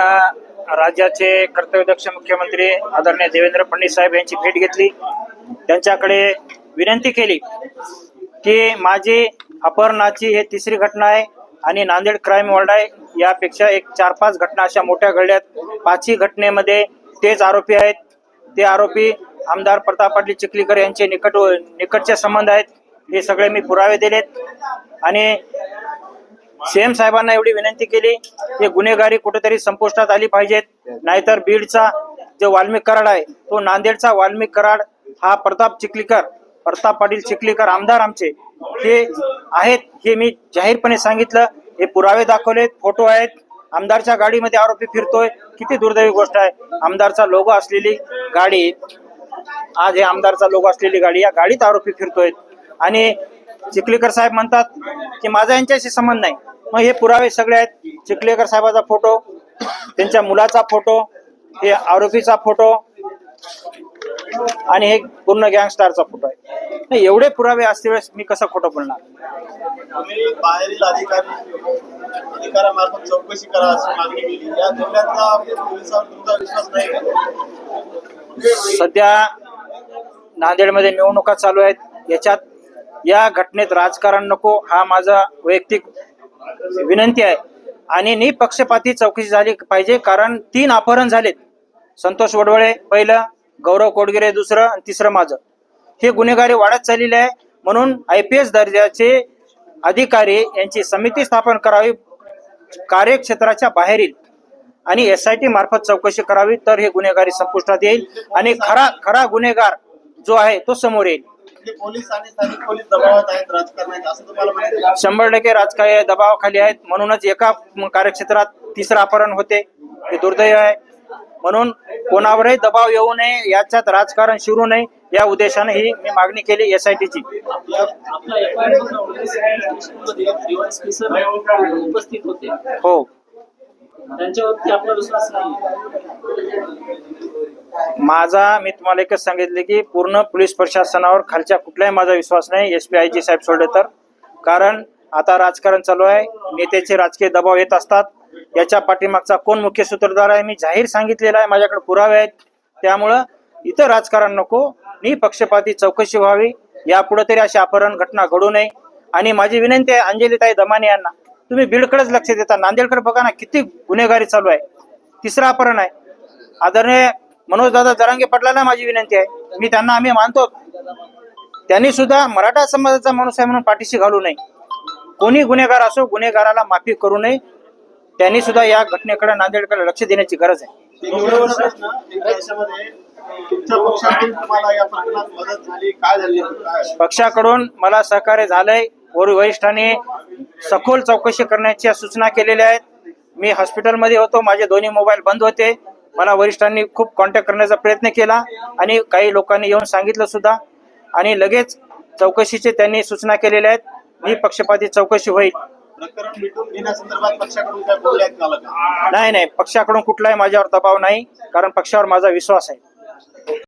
आपण राज्याचे कर्तव्यदक्ष मुख्यमंत्री आदरणीय देवेंद्र फडणवीस साहेब यांची भेट घेतली। त्यांच्याकडे विनंती केली की माझी अपहरणाची हे तिसरी घटना आहे आणि नांदेड क्राईम वर्ल्ड आहे, यापेक्षा एक 4-5 घटना अशा मोठ्या घडल्यात। 5ही घटनेमध्ये तेच आरोपी आहेत। ते आरोपी आमदार प्रताप पाटील चिखलीकर यांचे निकटचे संबंध आहेत। हे सगळे मी पुरावे दिलेत आणि सीएम साहेबांना एवढी विनंती केली की गुन्हेगारी कुठेतरी संपुष्टात आली पाहिजेत, नाहीतर बीडचा जो वाल्मिक कराड आहे तो नांदेडचा वाल्मिक कराड हा प्रताप पाटील चिखलीकर आमदार आमचे हे आहेत, हे मी जाहीरपणे सांगितलं। हे पुरावे दाखवलेत, फोटो आहेत। आमदारच्या गाडीमध्ये आरोपी फिरतोय, किती दुर्दैवी गोष्ट आहे। आमदारचा लोगो असलेली गाडी, आज हे आमदारचा लोगो असलेली गाडी, या गाडीत आरोपी फिरतोय आणि चिखलीकर साहेब म्हणतात की माझा यांच्याशी संबंध नाही। मग हे पुरावे सगळे आहेत। चिखलीकर साहेबाचा फोटो, त्यांच्या मुलाचा फोटो, हे आरोपीचा फोटो आणि हे पूर्ण गँगस्टारचा फोटो आहे। नाही, एवढे पुरावे असते वेळेस मी कसं खोटं बोलणार? बाहेरील अधिकाऱ्यामार्फत चौकशी करा अशी मागणी केली। या जिल्ह्यातला पोलिसांवर तुमचा विश्वास नाही का? सध्या नांदेडमध्ये निवडणुका चालू आहेत, याच्यात या घटनेत राजकारण नको, हा माझा वैयक्तिक विनंती आहे आणि निपक्षपाती चौकशी झाली पाहिजे। कारण 3 अपहरण झालेत, संतोष वडवळे पहिलं, गौरव कोडगिरे दुसरं आणि तिसरं माझं। हे गुन्हेगारी वाढत चाललेले आहे, म्हणून IPS दर्जाचे अधिकारी यांची समिती स्थापन करावी, कार्यक्षेत्राच्या बाहेरील, आणि SIT मार्फत चौकशी करावी, तर हे गुन्हेगारी संपुष्टात येईल आणि खरा गुन्हेगार जो आहे तो समोर येईल। पोलीस आणि स्थानिक पोलीस दबावात आहेत, राजकारणात असं तुम्हाला माहिती आहे? 100% राजकीय दबावाखाली आहेत, म्हणूनच एका कार्यक्षेत्रात 3रं अपहरण होते, हे दुर्दैव आहे। म्हणून कोणावरही दबाव येऊ नये, याच्यात राजकारण शिरू नये, या उद्देशाने ही मी मागणी केली SITची। उपस्थित होते हो, त्यांच्यावरती आपला विश्वास नाही? मी तुम्हाला एकच सांगितले की पूर्ण पोलीस प्रशासनावर खालच्या कुठलाही माझा विश्वास नाही, SP IG साहेब सोडले तर। कारण आता राजकारण चालू आहे, नेत्याचे राजकीय दबाव येत असतात, याच्या पाठीमागचा कोण मुख्य सूत्रधार आहे मी जाहीर सांगितलेला आहे, माझ्याकडे पुरावे आहेत। त्यामुळं इथं राजकारण नको, निपक्षपाती चौकशी व्हावी, यापुढे तरी अशी अपहरण घटना घडू नये। आणि माझी विनंती आहे अंजलीताई दमाने यांना, तुम्ही बीडकडेच लक्ष देता, नांदेडकडे बघा ना, किती गुन्हेगारी चालू आहे। 3रं अपहरण आहे। आदरणीय मनोज दादा जरांगे पाटलांना माझी विनंती आहे, आम्ही मानतो, त्यांनी सुद्धा मराठा समाजाचा माणूस आहे म्हणून पाठीशी घालू नये। कोणी गुन्हेगार असो, गुन्हेगाराला माफी करू नये। त्यांनी सुद्धा या घटनेकडे, नांदेडकडे लक्ष देण्याची गरज आहे। पक्षाकडून मला सहकार्य झालंय, वरिष्ठांनी सखोल चौकशी करण्याच्या सूचना केलेल्या आहेत। मी हॉस्पिटलमध्ये होतो, माझे दोन्ही मोबाईल बंद होते, मला वरिष्ठांनी खूप कॉन्टॅक्ट करण्याचा प्रयत्न केला आणि काही लोकांनी येऊन सांगितलं सुद्धा, आणि लगेच चौकशीचे त्यांनी सूचना केलेल्या आहेत। निपक्षपाती चौकशी होईल। नाही, पक्षाकडून कुठलाही माझ्यावर दबाव नाही, कारण पक्षावर माझा विश्वास आहे।